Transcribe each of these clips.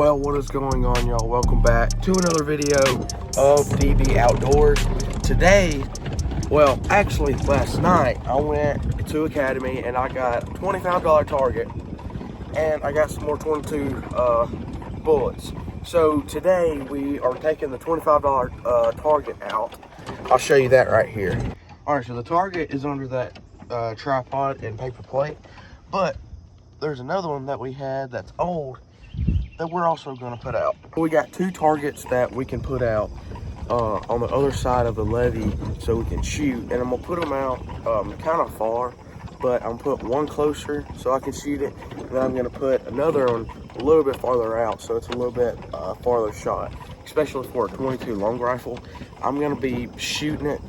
Well, what is going on, y'all? Welcome back to another video of DB Outdoors. Today, well, actually last night, I went to Academy and I got a $25 target and I got some more 22 bullets. So today we are taking the $25 target out. I'll show you that right here. All right, so the target is under that tripod and paper plate, but there's another one that we had that's old that we're also going to put out. We got two targets that we can put out on the other side of the levee so we can shoot, and I'm going to put them out kind of far, but I'm going to put one closer so I can shoot it, and then I'm going to put another one a little bit farther out so it's a little bit farther shot, especially for a 22 long rifle. I'm going to be shooting it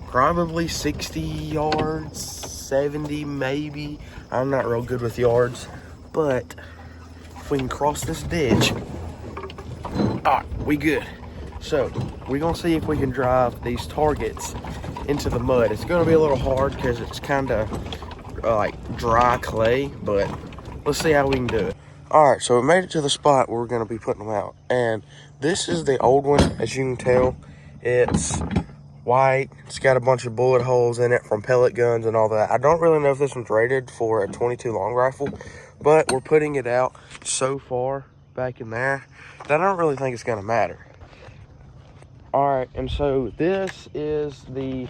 probably 60 yards, 70 maybe. I'm not real good with yards, but if we can cross this ditch, all right, we good. So we're gonna see if we can drive these targets into the mud. It's gonna be a little hard because it's kind of like dry clay, but let's see how we can do it. All right, so we made it to the spot where we're gonna be putting them out, and this is the old one. As you can tell, it's white. It's got a bunch of bullet holes in it from pellet guns and all that. I don't really know if this one's rated for a 22 long rifle, but we're putting it out so far back in there that I don't really think it's gonna matter. All right, and so this is the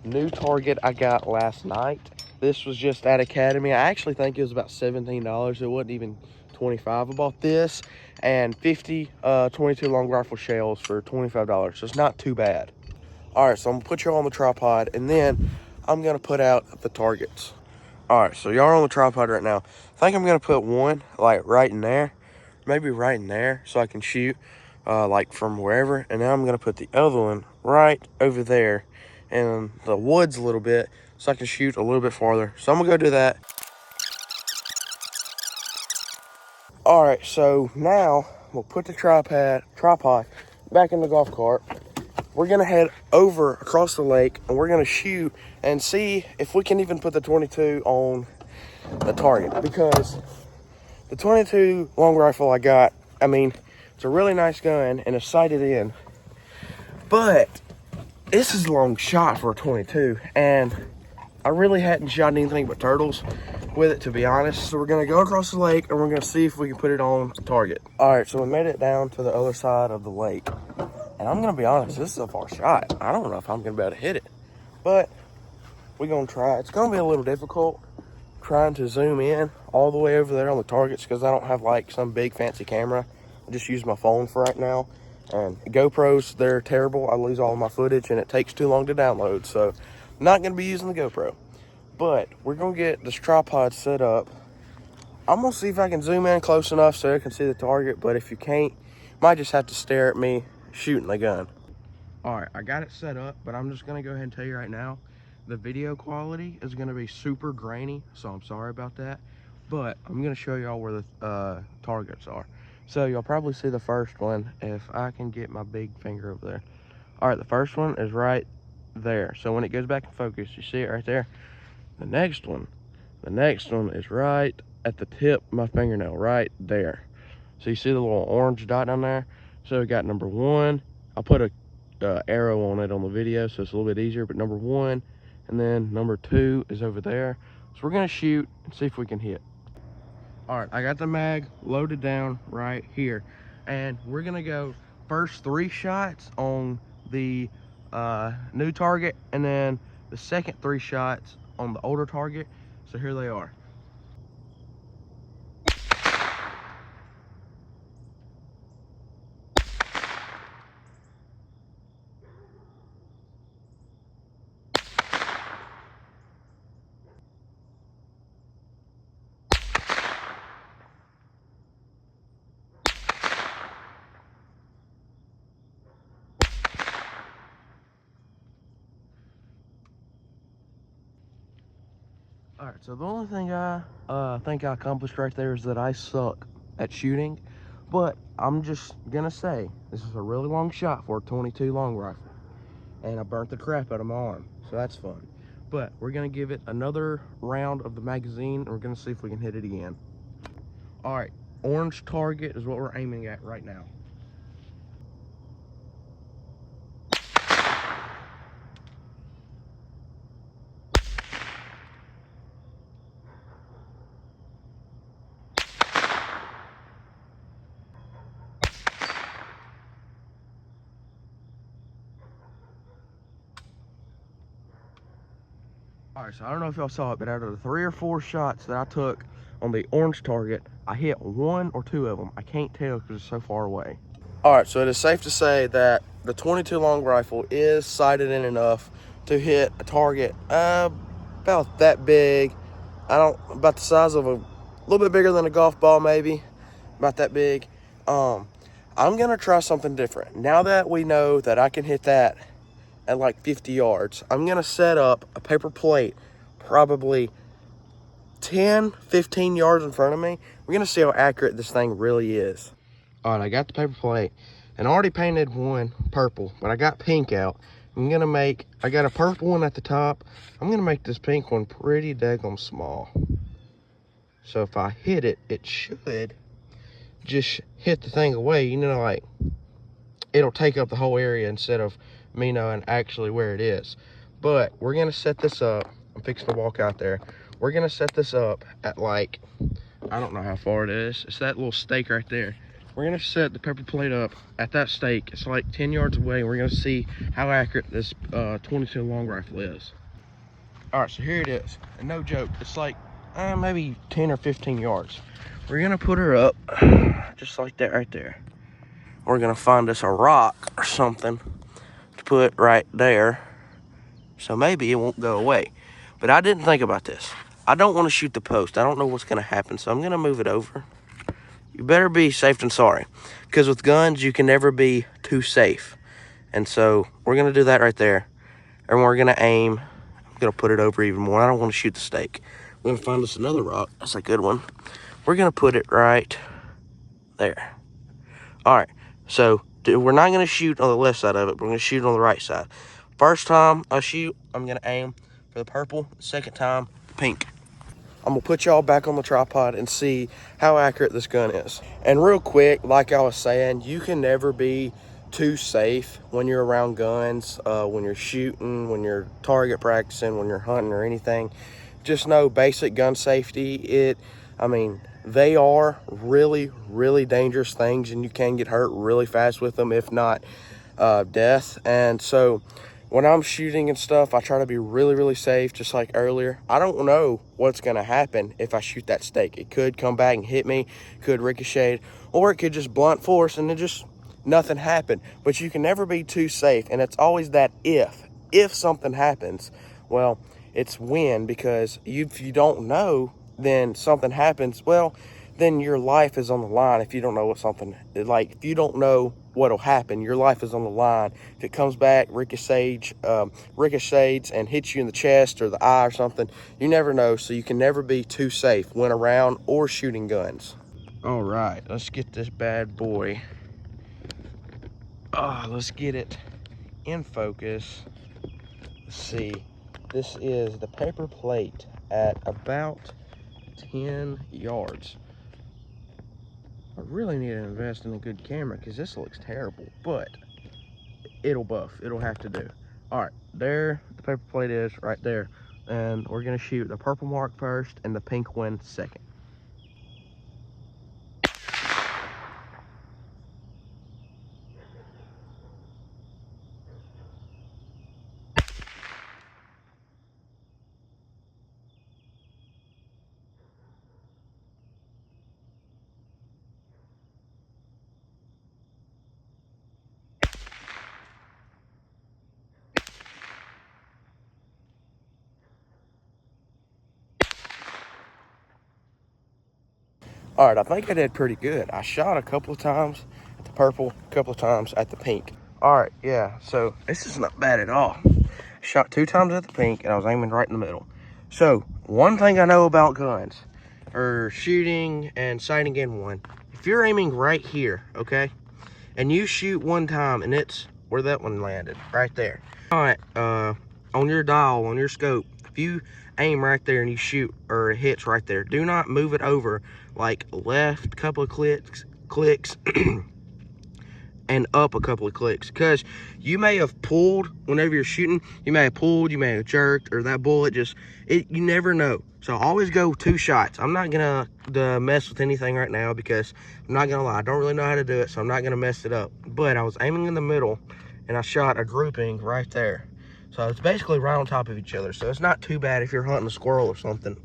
new target I got last night. This was just at Academy. I actually think it was about $17. It wasn't even 25. I bought this and 50 22 long rifle shells for $25, so it's not too bad. All right, so I'm gonna put y'all on the tripod and then I'm gonna put out the targets. All right, so y'all are on the tripod right now. I think I'm gonna put one like right in there, maybe right in there, so I can shoot like from wherever. And then I'm gonna put the other one right over there in the woods a little bit, so I can shoot a little bit farther. So I'm gonna go do that. All right, so now we'll put the tripod back in the golf cart. We're gonna head over across the lake and we're gonna shoot and see if we can even put the 22 on the target, because the 22 long rifle I got, I mean, it's a really nice gun and it's sighted in, but this is a long shot for a 22, and I really hadn't shot anything but turtles with it, to be honest. So we're gonna go across the lake and we're gonna see if we can put it on the target. All right, so we made it down to the other side of the lake. And I'm gonna be honest, this is a far shot. I don't know if I'm gonna be able to hit it, but we're gonna try. It's gonna be a little difficult trying to zoom in all the way over there on the targets because I don't have like some big fancy camera. I just use my phone for right now. And GoPros, they're terrible. I lose all of my footage and it takes too long to download. So I'm not gonna be using the GoPro, but we're gonna get this tripod set up. I'm gonna see if I can zoom in close enough so I can see the target, but if you can't, you might just have to stare at me shooting the gun. All right, I got it set up, but I'm just gonna go ahead and tell you right now, the video quality is gonna be super grainy, so I'm sorry about that, but I'm gonna show y'all where the targets are. So you'll probably see the first one if I can get my big finger over there. All right, the first one is right there. So when it goes back in focus, you see it right there. The next one is right at the tip of my fingernail, right there. So you see the little orange dot down there? So we got number one. I'll put a arrow on it on the video so it's a little bit easier, but number one, and then number two is over there. So we're gonna shoot and see if we can hit. All right, I got the mag loaded down right here, and we're gonna go first 3 shots on the new target, and then the second 3 shots on the older target. So here they are. All right, so the only thing I think I accomplished right there is that I suck at shooting, but I'm just gonna say this is a really long shot for a 22 long rifle, and I burnt the crap out of my arm, so that's fun. But we're gonna give it another round of the magazine and we're gonna see if we can hit it again. All right, orange target is what we're aiming at right now. All right, so I don't know if y'all saw it, but out of the 3 or 4 shots that I took on the orange target, I hit 1 or 2 of them. I can't tell because it's so far away. All right, so it is safe to say that the 22 long rifle is sighted in enough to hit a target about that big. About the size of a little bit bigger than a golf ball, maybe about that big. I'm gonna try something different. Now that we know that I can hit that at like 50 yards, I'm gonna set up a paper plate probably 10-15 yards in front of me. We're gonna see how accurate this thing really is. All right, I got the paper plate and I already painted one purple, but I got pink out. I got a purple one at the top. I'm gonna make this pink one pretty daggone small. So if I hit it, it should just hit the thing away, you know, like it'll take up the whole area instead of me knowing actually where it is. But we're gonna set this up. I'm fixing to walk out there. We're gonna set this up at like, I don't know how far it is. It's that little stake right there. We're gonna set the pepper plate up at that stake. It's like 10 yards away. We're gonna see how accurate this 22 long rifle is. All right, so here it is. And no joke, it's like maybe 10 or 15 yards. We're gonna put her up just like that right there. We're gonna find us a rock or something to put right there, so maybe it won't go away. But I didn't think about this. I don't want to shoot the post. I don't know what's gonna happen, so I'm gonna move it over. You better be safe than sorry, because with guns you can never be too safe. And so we're gonna do that right there, and we're gonna aim. I'm gonna put it over even more. I don't want to shoot the stake. We're gonna find us another rock. That's a good one. We're gonna put it right there. All right, so we're not gonna shoot on the left side of it. We're gonna shoot on the right side. First time I shoot, I'm gonna aim for the purple. Second time, pink. I'm gonna put y'all back on the tripod and see how accurate this gun is. And real quick, like I was saying, you can never be too safe when you're around guns, when you're shooting, when you're target practicing, when you're hunting or anything. Just know basic gun safety. They are really, really dangerous things, and you can get hurt really fast with them, if not death. And so when I'm shooting and stuff, I try to be really, really safe, just like earlier. I don't know what's gonna happen if I shoot that stake. It could come back and hit me, could ricochet, or it could just blunt force and it just nothing happened. But you can never be too safe, and it's always that if something happens, well, it's when, because if you don't know, then something happens, well, then your life is on the line. If you don't know what something, like if you don't know what'll happen, your life is on the line. If it comes back, ricochets and hits you in the chest or the eye or something, you never know. So you can never be too safe when around or shooting guns. All right, let's get this bad boy. Let's get it in focus. Let's see. This is the paper plate at about 10 yards. I really need to invest in a good camera because this looks terrible, but it'll buff. It'll have to do. All right, there the paper plate is right there. And we're gonna shoot the purple mark first and the pink one second. All right, I think I did pretty good. I shot a couple of times at the purple, a couple of times at the pink. All right, yeah, so this is not bad at all. Shot 2 times at the pink, and I was aiming right in the middle. So, one thing I know about guns, or shooting and sighting in one, if you're aiming right here, okay, and you shoot 1 time, and it's where that one landed, right there. All right, on your dial, on your scope, if you aim right there and you shoot, or it hits right there. Do not move it over like left couple of clicks and up a couple of clicks, because you may have pulled whenever you're shooting. You may have pulled, you may have jerked, or that bullet just, you never know. So always go 2 shots. I'm not gonna mess with anything right now, because I'm not gonna lie, I don't really know how to do it, so I'm not gonna mess it up. But I was aiming in the middle and I shot a grouping right there. So it's basically right on top of each other. So it's not too bad if you're hunting a squirrel or something.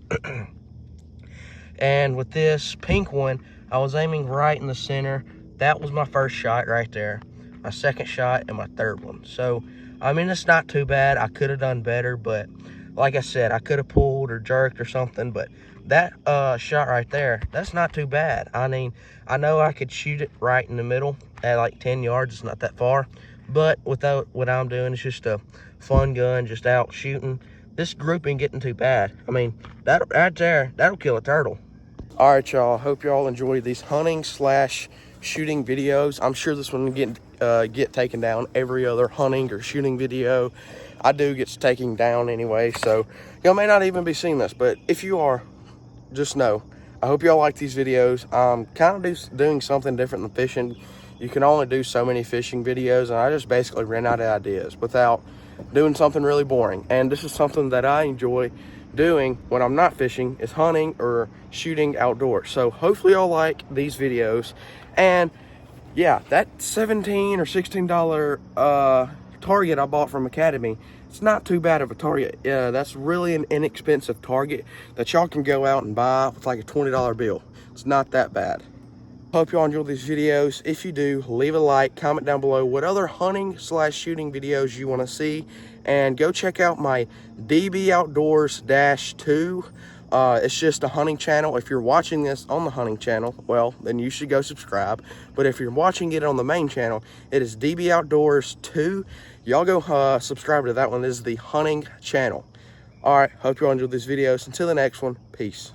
And with this pink one, I was aiming right in the center. That was my first shot right there, my second shot, and my third one. So, I mean, it's not too bad. I could have done better, but like I said, I could have pulled or jerked or something, but that shot right there, that's not too bad. I mean, I know I could shoot it right in the middle at like 10 yards. It's not that far, but without what I'm doing, it's just a fun gun, just out shooting. This grouping getting too bad. I mean, that right there, that'll kill a turtle. All right, y'all. Hope y'all enjoy these hunting / shooting videos. I'm sure this one will get taken down. Every other hunting or shooting video I do gets taken down anyway, so y'all may not even be seeing this, but if you are, just know, I hope y'all like these videos. I'm kind of doing something different than fishing. You can only do so many fishing videos, and I just basically ran out of ideas without doing something really boring. And this is something that I enjoy doing when I'm not fishing, is hunting or shooting outdoors. So hopefully y'all like these videos. And yeah, that $17 or $16 target I bought from Academy, it's not too bad of a target. That's really an inexpensive target that y'all can go out and buy with like a $20 bill. It's not that bad. Hope y'all enjoy these videos. If you do, leave a like, comment down below what other hunting / shooting videos you want to see, and go check out my DB Outdoors -2. It's just a hunting channel. If you're watching this on the hunting channel, well, then you should go subscribe. But if you're watching it on the main channel, it is DB Outdoors 2. Y'all go subscribe to that one. This is the hunting channel. All right, hope you all enjoyed these videos. Until the next one, peace.